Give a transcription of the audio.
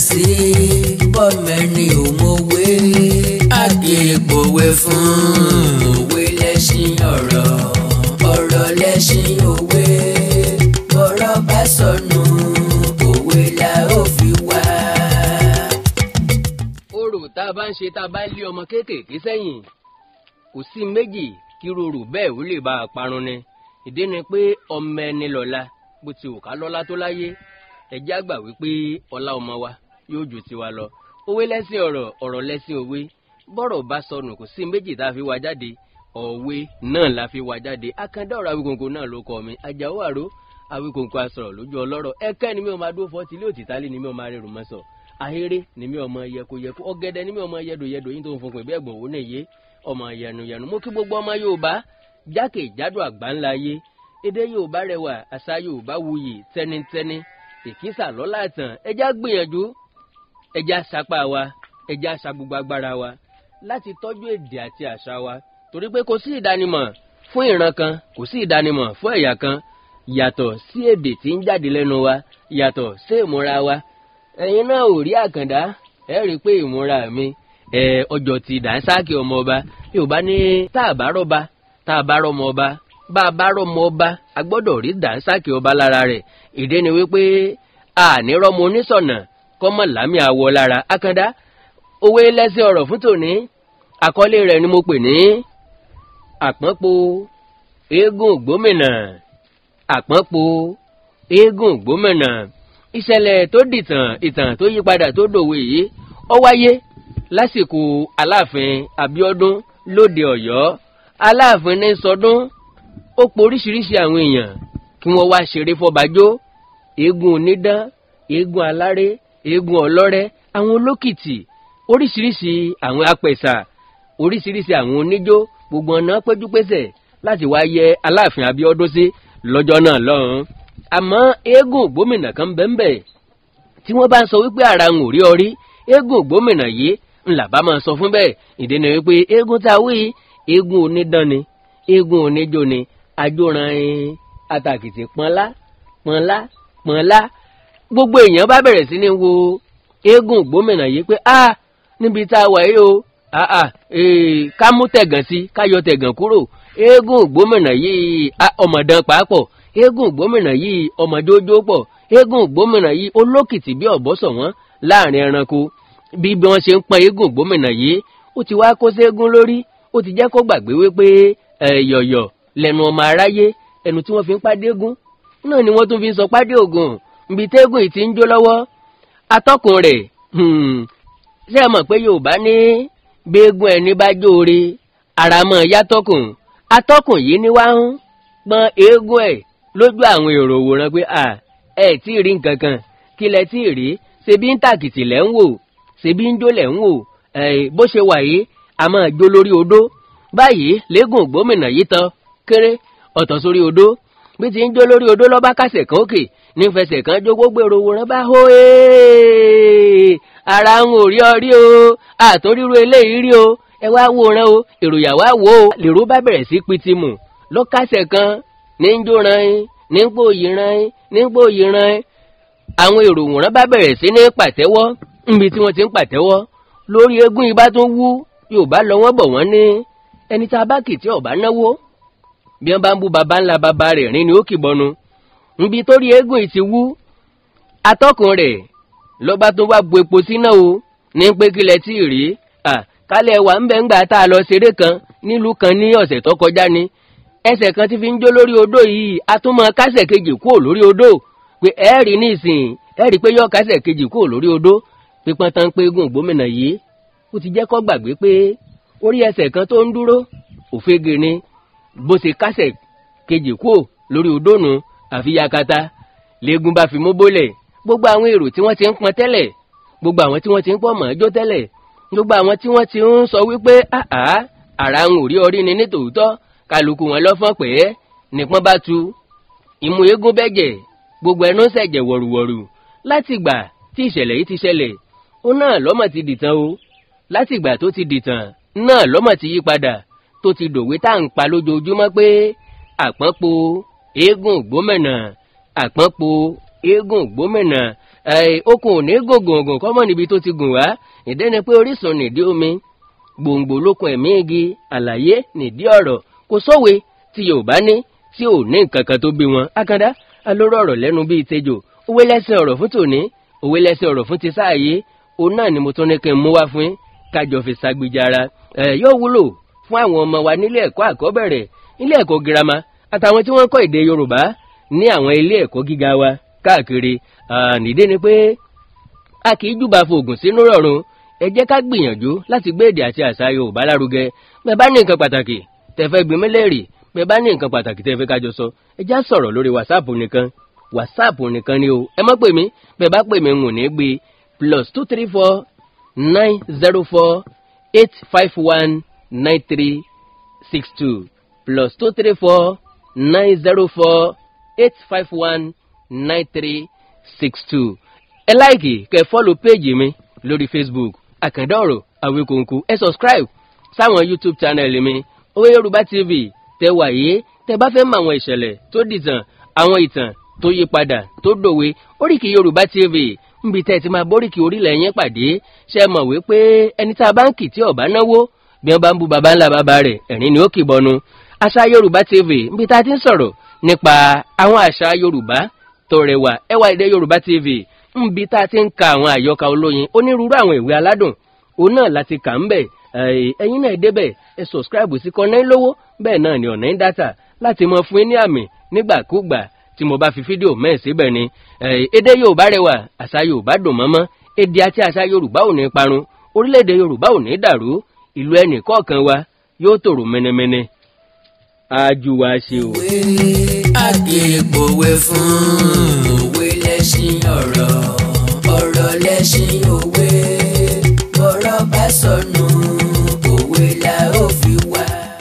sí bọ́mẹ́ni ò mọ̀wé àgègbòwe fún òwe lẹ́ṣin ọ̀rọ̀ ọ̀rọ̀ lẹ́ṣin òwe bọ́rọ̀ bá sọnù òwe la ó fi wá. orò tá a bá ń ṣe tá a bá lé ọmọ kéékèèké sẹ́yìn kò sí méjì kí rorò bẹ́ẹ̀ ó lè bá a parun ni ìdí ni pé ọmọ ẹni lọ́la bó ti wù ká lọ́lá tó láyé ẹjẹ́ àgbà wípé ọlá ọmọ wa yóò ju tiwa lọ. òwe lẹ́sìn ọ̀rọ̀ ọ̀rọ̀ lẹ́sìn òwe bọ́rọ̀ bá sọnù kò sí méjì tá a fi wá jáde òwe náà la fi wá jáde. Àkàndá ọ̀rọ̀ Awíkonko náà ló kọ mi Àjàó Àró Awíkonko asọ̀rọ̀ lójú ọlọ́rọ̀ ẹ̀kẹ́ ni mi ò máa dúró fọ́ tilé òtítálé ni mi ò máa rẹ̀ rùmọ́ sọ ahéré ni mi ò máa yẹko ọ̀gẹ̀dẹ̀ ni mi ò máa yẹdò yín tó ń fún pé bẹ́ẹ̀ gbọ̀n òun náà yé ọmọ yẹnu mo kí gbogbo ọmọ Yorùbá jákèjádò àgbáńlá ayé èdè Yorùbá rẹwà àṣà Yorùbá wuyì tẹnitẹni ìkísà lọ́la tàn ẹjá gbìyànjú ẹjá sapá wa ẹjá sa gbogbo agbára wa láti tọ́jú èdè àti àṣà wa torí pé kò sí ìdánimọ̀ fún ìran kan kò sí ìdánimọ̀ fún ẹ̀yà kan yàtọ̀ sí èdè tí ń jáde lẹ́nu wa yàtọ̀ sí ìmúra wa. ẹ̀yin náà ò rí Àkàndá ẹ rí i pé ìmúra mi ọjọ́ ti dànsáàkì ọmọ ọba Yorùbá ní tá a bá rọ́ba tá a bá rọ́mọ ọba bá a bá rọ́mọ ọba a gbọ́dọ̀ rí dànsáàkì ọba lára rẹ̀ ìdí ni wípé ànírọ́mọ oníṣọ̀nà kọ́mọ lámì àwọ̀ lára. Àkàndá òwe lẹ́sìn ọ̀rọ̀ fún tòní àkọlé rẹ̀ ni mo pè ní àpọ́npo eégún Ògbómìnà. àpọ́npo eégún Ògbómìnà ìṣẹ̀lẹ̀ tó dìtàn ìtàn tó yípadà tó dòwe yìí ó wáyé lásìkò Aláàfin Abíọ́dún lóde Ọ̀yọ́. Aláàfin ní sọdún ó po oríṣiríṣi àwọn èèyàn kí wọ́n wá ṣeré fọbajó eégún onídán eégún aláré eégún ọlọ́rẹ́ àwọn olókìtì oríṣiríṣi àwọn apẹ̀sà oríṣiríṣi àwọn oníjó gbogbo ọ̀nà péjúpésẹ̀ láti wá yẹ Aláàfin Abíọ́dún sí lọ́jọ́ náà lọ́hùn. àmọ́ eégún Ògbómìnà kan bẹ́ẹ̀ tí wọ́n bá ń sọ wípé ara ń rí ọrí eégún Ògbómìnà yìí ńlá bá máa sọ fún bẹ́ẹ̀ ìdí ni wípé eégún tá a wí eégún onídán ni eégún oníjó ni ajóran àtàkìtì pọ́nlá gbogbo èèyàn bá bẹ̀rẹ̀ sí ní wo eégún Ògbómìnà yìí pé níbi tá a wà yìí o ká mú tẹ̀gàn sí ká yọ tẹ̀gàn kúrò eégún Ògbómìnà yìí ọmọdán pàápọ̀ eégún Ògbómìnà yìí ọmọjójó pọ̀ eégún Ògbómìnà yìí olókìtì bí ọ̀bọ́sọ̀ wọn láàrin ẹranko bí wọ́n ṣe ń pọ́n eégún Ògbómìnà yìí ó ti wá kó séégún lórí ó ti jẹ́ kó gbàgbé wípé yọ̀yọ̀ lẹ́nu ọmọ aráyé ẹnu tí wọ́n fi ń pàdé égún náà ni wọ́n tún fi ń sọ pàdé ògùn ibi tẹ́gùn yìí ti ń jó lọ́wọ́ atọ́kùn rẹ̀ ṣé ẹ mọ̀ pé Yorùbá ní gbẹ́gùn ẹni bá jóore ara mọ̀ yátọ́kùn atọ́kùn yìí ni wá ń pọ́n eégún ẹ̀ lójú àwọn èrò òwòrán pé ẹ tí ì rí nǹkan kan kí lẹ tí ì rí ṣebí ń tàkìtì lẹ́ ń wò ṣebí ń jó lẹ́ ń wò bó ṣe wà yìí a máa jó lórí odó báyìí lẹ́gùn Ògbómìnà yìí tán kéré ọ̀tọ̀ sórí odó bí ti ń jó lórí odó lọ́ba kásẹ̀ kan òkè ní fẹsẹ̀ kan jó gbogbo èrò òwòrán bá hó ara ń rí ọrí o àtòríru eléyìí rí o ẹ wá wòran o èròyà wá wò ó lèrò bá bẹ̀rẹ̀ sí pitimù lọ́kàsẹ̀ kan ní ń jó ran ní ń pòyì ran ní ń pòyì ran àwọn èrò òwòrán bá bẹ̀rẹ̀ sí ní pàtẹ́wọ́ níbi tí wọ́n ti ń pàtẹ́wọ́ lórí eégún ibà tó wú Yorùbá lọ wọ́n bọ̀ wọ́n ní ẹni tá a bá kì tí ọ̀bá náwó bí wọ́n bá ń bú baba ńlá baba rẹ̀ rìn ní ó kì bọnu níbi tó rí eégún yìí ti wú atọ́kùn rẹ̀ lọ́ba tó wá bu epo síná o ní pé kílẹ̀ tí ì rí kálẹ̀ wà ń bẹ̀ ń gbà tá a lọ ṣeré kan nílùú kan ní ọ̀sẹ̀ tó kọjá ni ẹsẹ̀ kan ti fi ń jó lórí odó yìí a tún mọ kásẹ̀ kejì kúrò lórí odó pé ẹ rí nísìn ẹ rí pé yọ kásẹ̀ kejì kúrò lórí odó pípọ́n tán pé eégún Ògbómìnà yìí ó ti jẹ́ kó gbàgbé pé orí ẹsẹ̀ kan tó ń dúró òfegè ni bó ṣe kásẹ̀ kejì kúrò lórí odó nu àfi yakata lẹ́gùn bá fi mú bólẹ̀ gbogbo àwọn èrò tí wọ́n ti ń pọn tẹ́lẹ̀ gbogbo àwọn tí wọ́n ti ń pọ̀ mọ́ ẹjọ́ tẹ́lẹ̀ gbogbo àwọn tí wọ́n ti ń sọ wípé ara ń rí ọrí ni nítòótọ́ kálukú wọn lọ́fọ́n pé nípọ́n bá tu ìmú eégún bẹ́jẹ̀ gbogbo ẹnu ṣẹ̀jẹ̀ wọ̀rùwọ̀rù láti ìgbà tí ìṣẹ̀lẹ̀ yìí ti ṣẹlẹ̀ ó náà lọ́mọ ti dìtàn o láti ìgbà tó ti dìtàn náà lọ́mọ ti yí padà tó ti dòwe tá à ń pa lójoojúmọ́ pé àpọ́npo eégún Ògbómìnà àpọ́npo eégún Ògbómìnà okùn ò ní gògùn kọ́mọ̀ níbi tó ti gùn wá ìdí ni pé orísun nìdí omi gbòǹgbò lókun ẹ̀mí igi àlàyé nìdí ọ̀rọ̀ kò sówe tí Yorùbá ní tí ò ní nǹkan kan tó bí wọn. Àkàndá alóró ọ̀rọ̀ lẹ́nu bíi tejò òwe lẹ́sìn ọ̀rọ̀ fún tòní òwe lẹ́sìn ọ̀rọ̀ fún ti sáàyé òun náà ni mo tún ní kí n mú wá fún kájọ fi sagbijara yóò wúlò fún àwọn ọmọ wa nílé ẹ̀kọ́ àkọ́bẹ̀rẹ̀ ilé ẹ̀kọ́ girama àtàwọn tí wọ́n ń kọ́ èdè Yorùbá ní àwọn ilé ẹ̀kọ́ gíga wa káàkiri. Nídìí ni pé a kì í júbà fògùn sínú rọ̀rùn ẹ jẹ́ ká gbìyànjú láti gbé èdè àti àṣà Yorùbá lárugẹ. Bẹ́ẹ̀ bá ní nǹkan pàtàkì tẹ́ fẹ́ bi mí léèrè bẹ́ẹ̀ bá ní nǹkan pàtàkì tẹ́ fẹ́ kájọ sọ ẹ já sọ̀rọ̀ lórí WhatsApp nìkan ni o ẹ má pè mí bẹ́ẹ̀ bá pè mí ń ní gbé +234 904 851 9362 +234 904 851 9362. ẹ láìkì kẹ́ fọ́lù péjì mi lórí Facebook Àkàndá Ọ̀rọ̀ Àwíkòǹkò ẹ subscribe sáwọn YouTube channel mi Òwe Yorùbá TV tẹ wàyé tẹ bá fẹ́ mọ àwọn ìṣẹ̀lẹ̀ tó dìtàn àwọn ìtàn tó yí padà tó dòwe Oríkì Yorùbá TV nbi tẹ́ ti máa bóríkì orílẹ̀ yẹn pàdé ṣe mọ̀ wípé ẹni tá a bá ń kì tí ọ̀bá náwó bí wọ́n bá ń bu baba ńlá baba rẹ̀ ẹ̀rín ni ó kì bọnu. Àṣà Yorùbá TV nbi tá a ti ń sọ̀rọ̀ nípa àwọn àṣà Yorùbá tó rẹwà ẹwà èdè Yorùbá TV nbi tá a ti ń ka àwọn àyọkà olóyin onírúurú àwọn ìwé aládùn òun náà láti kà ń bẹ̀ ẹ̀yin náà débẹ̀ ẹ subscribe sí Kọ́nà Lówó bẹ́ẹ̀ náà ni ọ̀nà dátà láti mọ fún ní àmì nígbàkúgbà tí mo bá fi fídíò mẹ́ẹ̀ síbẹ̀ ni. Èdè Yorùbá rẹwà àṣà Yorùbá dùn mọ́mọ́ èdè àti àṣà Yorùbá ò ní parun orílẹ̀-èdè Yorùbá ò ní dàrú ìlú ẹnì kọ̀ọ̀kan wa yóò tòrò mẹ́nẹ́mẹ́nẹ́. Ájú wa ṣe o. Àgègbòwe fún òwe lẹ́ṣin ọ̀rọ̀ lẹ́ṣin òwe bọ́rọ̀ bá sọnù òwe la